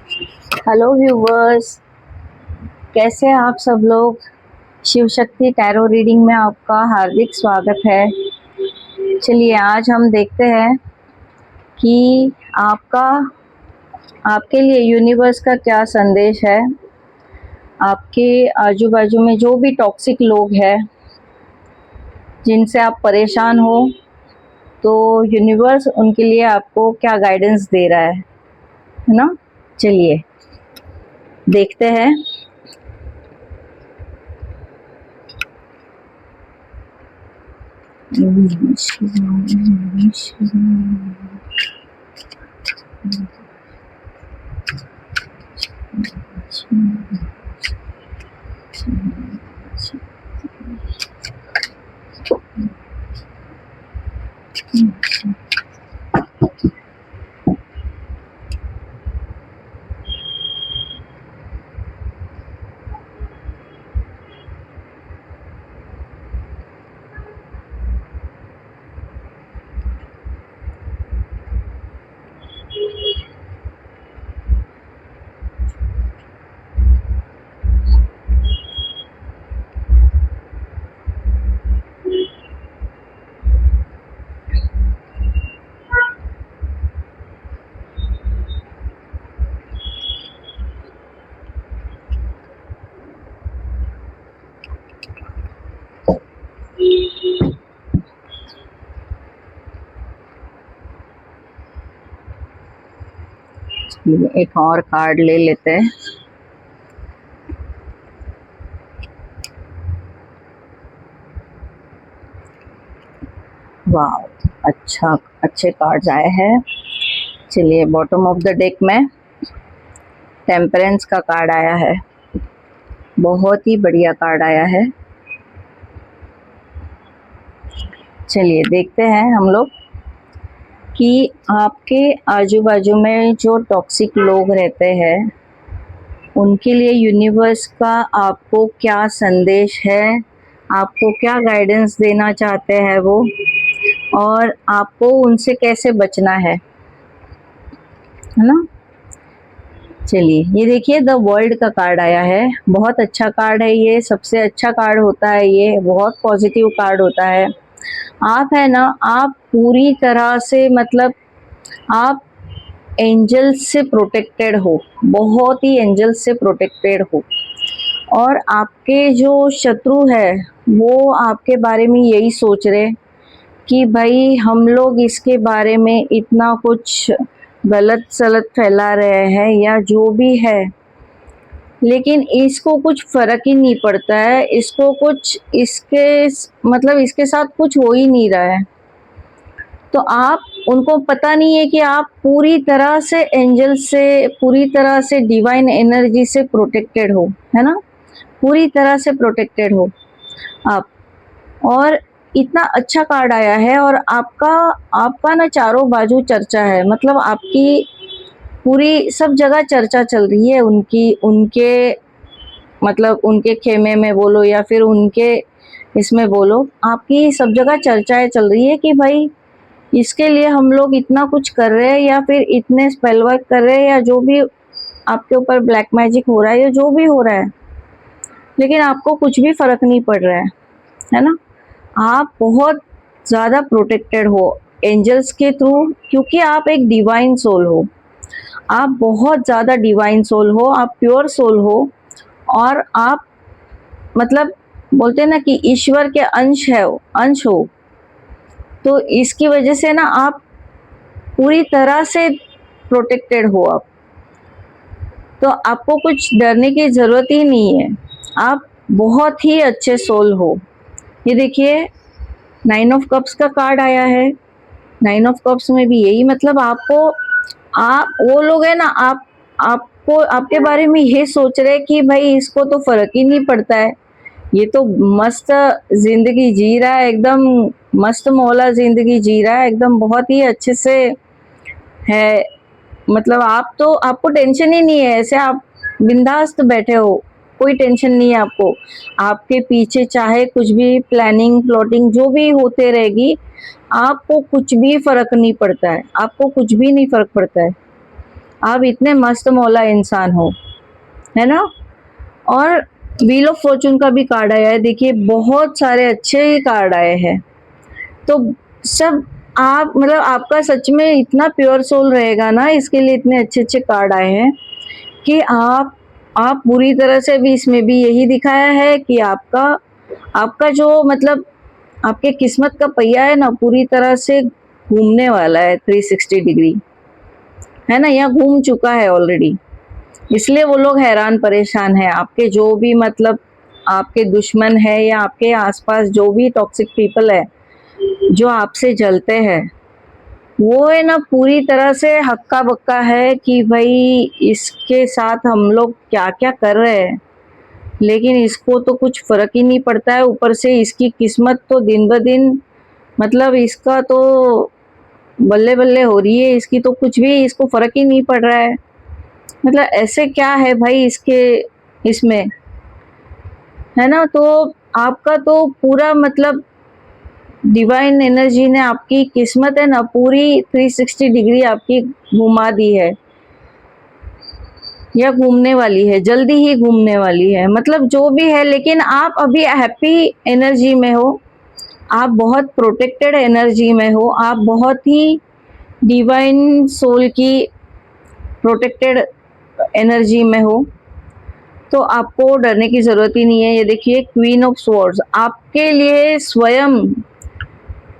Hello viewers, कैसे हैं आप सब लोग। शिव शक्ति टैरो रीडिंग में आपका हार्दिक स्वागत है। चलिए आज हम देखते हैं कि आपके लिए यूनिवर्स का क्या संदेश है। आपके आजू बाजू में जो भी टॉक्सिक लोग हैं जिनसे आप परेशान हो, तो यूनिवर्स उनके लिए आपको क्या गाइडेंस दे रहा है ना। चलिए देखते हैं। एक और कार्ड ले लेते हैं। वाह, अच्छे कार्ड्स आए हैं। चलिए बॉटम ऑफ द डेक में टेम्परेंस का कार्ड आया है। बहुत ही बढ़िया कार्ड आया है। चलिए देखते हैं हम लोग कि आपके आजू बाजू में जो टॉक्सिक लोग रहते हैं उनके लिए यूनिवर्स का आपको क्या संदेश है, आपको क्या गाइडेंस देना चाहते हैं वो, और आपको उनसे कैसे बचना है ना। चलिए ये देखिए, द वर्ल्ड का कार्ड आया है। बहुत अच्छा कार्ड है ये, सबसे अच्छा कार्ड होता है ये, बहुत पॉजिटिव कार्ड होता है। आप है ना, आप पूरी तरह से मतलब आप एंजल से प्रोटेक्टेड हो, बहुत ही एंजल से प्रोटेक्टेड हो। और आपके जो शत्रु है वो आपके बारे में यही सोच रहे कि भाई हम लोग इसके बारे में इतना कुछ गलत सलत फैला रहे हैं या जो भी है, लेकिन इसको कुछ फर्क ही नहीं पड़ता है। इसको कुछ इसके मतलब इसके साथ कुछ हो ही नहीं रहा है। तो आप उनको पता नहीं है कि आप पूरी तरह से एंजल से, पूरी तरह से डिवाइन एनर्जी से प्रोटेक्टेड हो, है ना। पूरी तरह से प्रोटेक्टेड हो आप। और इतना अच्छा कार्ड आया है, और आपका ना चारों बाजू चर्चा है। मतलब आपकी पूरी सब जगह चर्चा चल रही है उनके मतलब उनके खेमे में बोलो या फिर उनके इसमें बोलो, आपकी सब जगह चर्चाएं चल रही है कि भाई इसके लिए हम लोग इतना कुछ कर रहे हैं या फिर इतने स्पेल वर्क कर रहे हैं या जो भी आपके ऊपर ब्लैक मैजिक हो रहा है या जो भी हो रहा है, लेकिन आपको कुछ भी फर्क नहीं पड़ रहा है ना। आप बहुत ज़्यादा प्रोटेक्टेड हो एंजल्स के थ्रू, क्योंकि आप एक डिवाइन सोल हो। आप बहुत ज़्यादा डिवाइन सोल हो, आप प्योर सोल हो, और आप मतलब बोलते हैं ना कि ईश्वर के अंश हो। तो इसकी वजह से ना आप पूरी तरह से प्रोटेक्टेड हो आप। तो आपको कुछ डरने की ज़रूरत ही नहीं है। आप बहुत ही अच्छे सोल हो। ये देखिए, 9 ऑफ कप्स का कार्ड आया है। 9 ऑफ कप्स में भी यही मतलब आप वो लोग है ना, आपको आपके बारे में ये सोच रहे कि भाई इसको तो फर्क ही नहीं पड़ता है, ये तो मस्त जिंदगी जी रहा है, एकदम मस्त मौला जिंदगी जी रहा है, एकदम बहुत ही अच्छे से है। मतलब आपको टेंशन ही नहीं है, ऐसे आप बिंदास्त बैठे हो, कोई टेंशन नहीं है आपको। आपके पीछे चाहे कुछ भी प्लानिंग प्लॉटिंग जो भी होते रहेगी, आपको कुछ भी फर्क नहीं पड़ता है, आपको कुछ भी नहीं फर्क पड़ता है। आप इतने मस्त मौला इंसान हो, है ना। और व्हील ऑफ फॉर्चून का भी कार्ड आया है, देखिए बहुत सारे अच्छे कार्ड आए हैं। तो सब आप मतलब आपका सच में इतना प्योर सोल रहेगा ना, इसके लिए इतने अच्छे अच्छे कार्ड आए हैं कि आप पूरी तरह से भी, इसमें भी यही दिखाया है कि आपका आपका जो मतलब आपके किस्मत का पहिया है ना, पूरी तरह से घूमने वाला है 360 डिग्री, है ना, यहाँ घूम चुका है ऑलरेडी। इसलिए वो लोग हैरान परेशान है, आपके जो भी मतलब आपके दुश्मन है या आपके आसपास जो भी टॉक्सिक पीपल है जो आपसे जलते हैं, वो है ना पूरी तरह से हक्का बक्का है कि भाई इसके साथ हम लोग क्या क्या कर रहे हैं, लेकिन इसको तो कुछ फर्क ही नहीं पड़ता है। ऊपर से इसकी किस्मत तो दिन ब दिन मतलब इसका तो बल्ले बल्ले हो रही है, इसकी तो कुछ भी इसको फर्क ही नहीं पड़ रहा है। मतलब ऐसे क्या है भाई इसके इसमें, है ना। तो आपका तो पूरा मतलब डिवाइन एनर्जी ने आपकी किस्मत है ना पूरी 360 डिग्री आपकी घुमा दी है, या घूमने वाली है, जल्दी ही घूमने वाली है, मतलब जो भी है। लेकिन आप अभी हैप्पी एनर्जी में हो, आप बहुत प्रोटेक्टेड एनर्जी में हो, आप बहुत ही डिवाइन सोल की प्रोटेक्टेड एनर्जी में हो, तो आपको डरने की ज़रूरत ही नहीं है। ये देखिए क्वीन ऑफ स्वॉर्ड्स आपके लिए स्वयं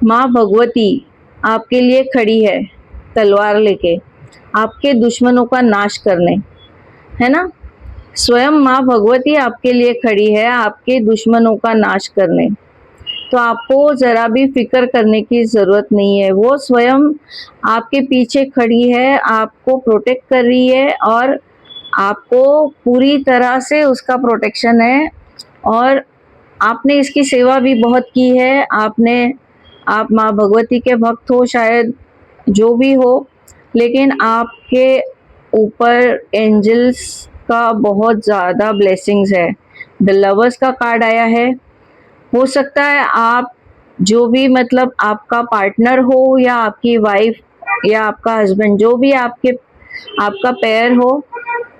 माँ भगवती आपके लिए खड़ी है तलवार लेके, आपके दुश्मनों का नाश करने, है ना। स्वयं माँ भगवती आपके लिए खड़ी है आपके दुश्मनों का नाश करने। तो आपको ज़रा भी फिक्र करने की ज़रूरत नहीं है, वो स्वयं आपके पीछे खड़ी है, आपको प्रोटेक्ट कर रही है और आपको पूरी तरह से उसका प्रोटेक्शन है। और आपने इसकी सेवा भी बहुत की है, आप माँ भगवती के भक्त हो शायद, जो भी हो, लेकिन आपके ऊपर एंजल्स का बहुत ज़्यादा ब्लेसिंग्स है। द लवर्स का कार्ड आया है, हो सकता है आप जो भी मतलब आपका पार्टनर हो या आपकी वाइफ या आपका हस्बैंड, जो भी आपका पेयर हो,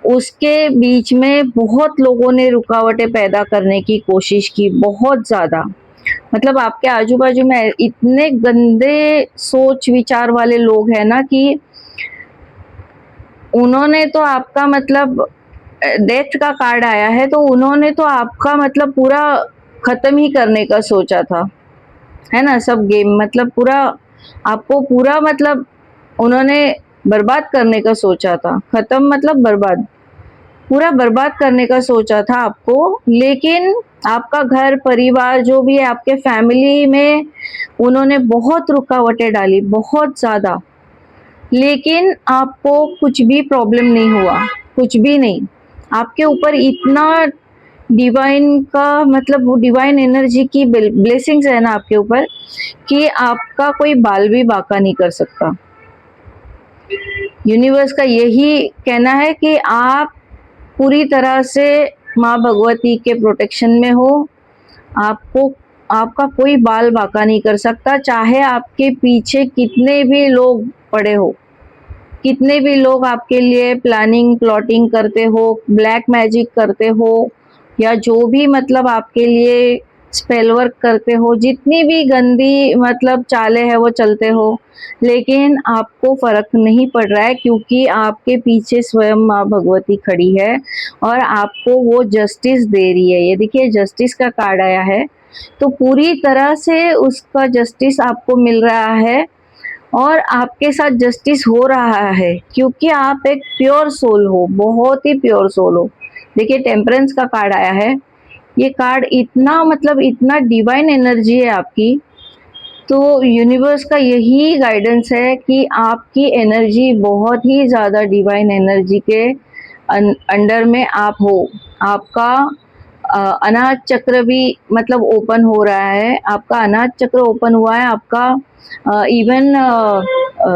उसके बीच में बहुत लोगों ने रुकावटें पैदा करने की कोशिश की, बहुत ज़्यादा। मतलब आपके आजू बाजू में इतने गंदे सोच विचार वाले लोग हैं ना कि उन्होंने तो आपका मतलब डेथ का कार्ड आया है, तो उन्होंने तो आपका मतलब पूरा खत्म ही करने का सोचा था, है ना। सब गेम मतलब पूरा आपको पूरा मतलब उन्होंने बर्बाद करने का सोचा था, खत्म मतलब बर्बाद, पूरा बर्बाद करने का सोचा था आपको। लेकिन आपका घर परिवार जो भी है आपके फैमिली में, उन्होंने बहुत रुकावटें डाली, बहुत ज़्यादा, लेकिन आपको कुछ भी प्रॉब्लम नहीं हुआ, कुछ भी नहीं। आपके ऊपर इतना डिवाइन का मतलब वो डिवाइन एनर्जी की ब्लेसिंग्स है ना आपके ऊपर कि आपका कोई बाल भी बांका नहीं कर सकता। यूनिवर्स का यही कहना है कि आप पूरी तरह से माँ भगवती के प्रोटेक्शन में हो, आपको आपका कोई बाल बांका नहीं कर सकता, चाहे आपके पीछे कितने भी लोग पड़े हो, कितने भी लोग आपके लिए प्लानिंग प्लॉटिंग करते हो, ब्लैक मैजिक करते हो, या जो भी मतलब आपके लिए स्पेल वर्क करते हो, जितनी भी गंदी मतलब चालें हैं वो चलते हो, लेकिन आपको फर्क नहीं पड़ रहा है क्योंकि आपके पीछे स्वयं माँ भगवती खड़ी है और आपको वो जस्टिस दे रही है। ये देखिए जस्टिस का कार्ड आया है, तो पूरी तरह से उसका जस्टिस आपको मिल रहा है और आपके साथ जस्टिस हो रहा है क्योंकि आप एक प्योर सोल हो, बहुत ही प्योर सोल हो। देखिए टेम्परेंस का कार्ड आया है, ये कार्ड इतना मतलब इतना डिवाइन एनर्जी है आपकी, तो यूनिवर्स का यही गाइडेंस है कि आपकी एनर्जी बहुत ही ज़्यादा डिवाइन एनर्जी के अंडर में आप हो। आपका अनाहत चक्र भी मतलब ओपन हो रहा है, आपका अनाहत चक्र ओपन हुआ है, आपका इवन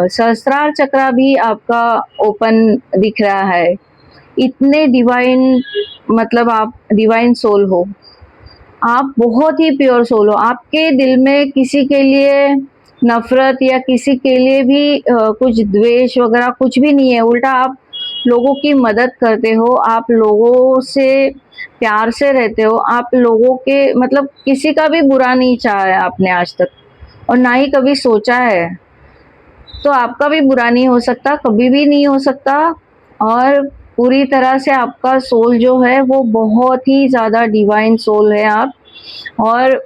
सहस्त्रार चक्र भी आपका ओपन दिख रहा है। इतने डिवाइन मतलब आप डिवाइन सोल हो, आप बहुत ही प्योर सोल हो। आपके दिल में किसी के लिए नफरत या किसी के लिए भी कुछ द्वेष वगैरह कुछ भी नहीं है, उल्टा आप लोगों की मदद करते हो, आप लोगों से प्यार से रहते हो, आप लोगों के मतलब किसी का भी बुरा नहीं चाहा है आपने आज तक, और ना ही कभी सोचा है। तो आपका भी बुरा नहीं हो सकता, कभी भी नहीं हो सकता। और पूरी तरह से आपका सोल जो है वो बहुत ही ज़्यादा डिवाइन सोल है आप। और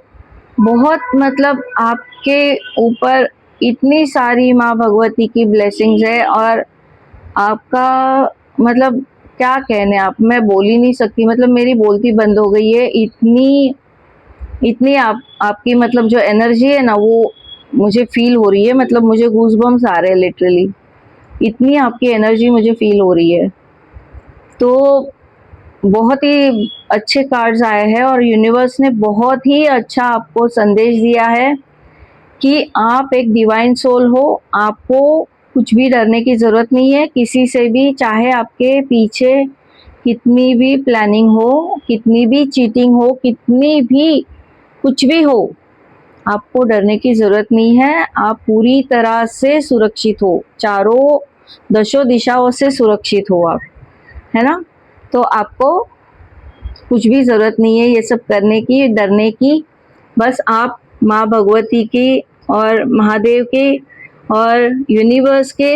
बहुत मतलब आपके ऊपर इतनी सारी माँ भगवती की ब्लेसिंग्स है। और आपका मतलब क्या कहने, आप मैं बोल ही नहीं सकती, मतलब मेरी बोलती बंद हो गई है। इतनी इतनी आपकी मतलब जो एनर्जी है ना वो मुझे फील हो रही है, मतलब मुझे गूज़बम्स आ रहे हैं लिटरली, इतनी आपकी एनर्जी मुझे फील हो रही है। तो बहुत ही अच्छे कार्ड्स आए हैं और यूनिवर्स ने बहुत ही अच्छा आपको संदेश दिया है कि आप एक डिवाइन सोल हो, आपको कुछ भी डरने की ज़रूरत नहीं है किसी से भी, चाहे आपके पीछे कितनी भी प्लानिंग हो, कितनी भी चीटिंग हो, कितनी भी कुछ भी हो, आपको डरने की ज़रूरत नहीं है। आप पूरी तरह से सुरक्षित हो, चारों दशों दिशाओं से सुरक्षित हो आप, है ना? तो आपको कुछ भी ज़रूरत नहीं है ये सब करने की, डरने की। बस आप माँ भगवती की और महादेव के और यूनिवर्स के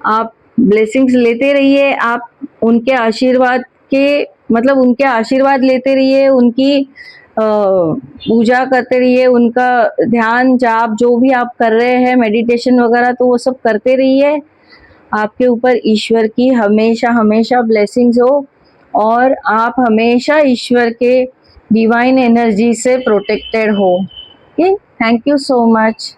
आप ब्लेसिंग्स लेते रहिए। आप उनके आशीर्वाद के मतलब उनके आशीर्वाद लेते रहिए, उनकी पूजा करते रहिए, उनका ध्यान जाप जो भी आप कर रहे हैं, मेडिटेशन वगैरह, तो वो सब करते रहिए। आपके ऊपर ईश्वर की हमेशा हमेशा ब्लेसिंग्स हो और आप हमेशा ईश्वर के डिवाइन एनर्जी से प्रोटेक्टेड हो। Okay, thank you so much.